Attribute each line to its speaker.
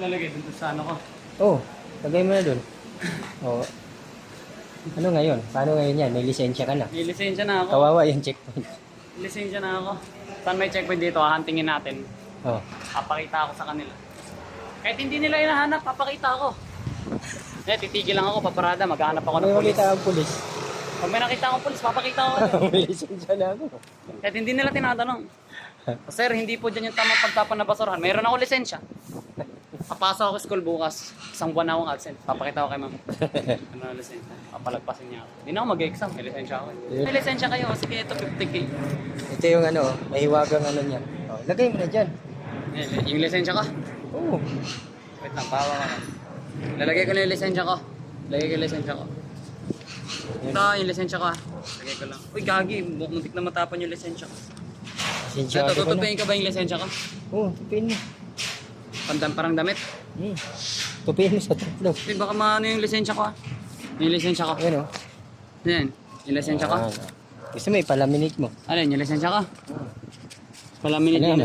Speaker 1: Nalagay dun sa ano ko.
Speaker 2: Oh, lagay mo na dun. Oh. Ano ngayon? Paano ngayon yan? May lisensya ka na.
Speaker 1: May lisensya na ako.
Speaker 2: Kawawa yung checkpoint.
Speaker 1: May lisensya na ako. Saan may checkpoint dito, hahantingin natin.
Speaker 2: Oh.
Speaker 1: Papakita ako sa kanila. Kahit hindi nila hinahanap, papakita ako. Titigil lang ako, paparada, maghahanap ako ng
Speaker 2: May
Speaker 1: pulis.
Speaker 2: makita ang pulis.
Speaker 1: Pag may nakita akong pulis, papakita ako.
Speaker 2: May lisensya na ako.
Speaker 1: Kahit hindi nila tinatanong. Sir, hindi po dyan yung tamang pagtapon na basurahan. Mayroon ako lisensya. Papasok ako sa school bukas. Isang buwan na akong absent. Papakita ko kay ma'am. Ano na lisensya? Papalagpasin niya ako. Hindi na ako mag-exam. May lisensya ako. May lisensya kayo. Sige, ito 50k.
Speaker 2: Ito yung ano, mahiwagang ano niya. Oh, lagay mo na dyan.
Speaker 1: Yung lisensya ka?
Speaker 2: Oo.
Speaker 1: Wait lang, pawa ka. Lalagay ko na yung lisensya ko. Lagay ko yung lisensya ko. Ito, yung lisensya ko. Lagay ko lang. Uy, gagi. Muntik na matapon yung lisensya ko.
Speaker 2: Lisensya
Speaker 1: Ito,
Speaker 2: ko na.
Speaker 1: tutupiin ka ba yung lisensya ko?
Speaker 2: Oo, tupiin mo.
Speaker 1: Parang damit.
Speaker 2: Tupiin mo sa tatlo.
Speaker 1: Uy, baka maano yung lisensya ko. Yung lisensya ko.
Speaker 2: Ayan o.
Speaker 1: Yan. Yung lisensya ko.
Speaker 2: Gusto mo ipalaminate mo.
Speaker 1: Ano yun, yung lisensya ko? Palaminit
Speaker 2: Ano
Speaker 1: mo.
Speaker 2: yan?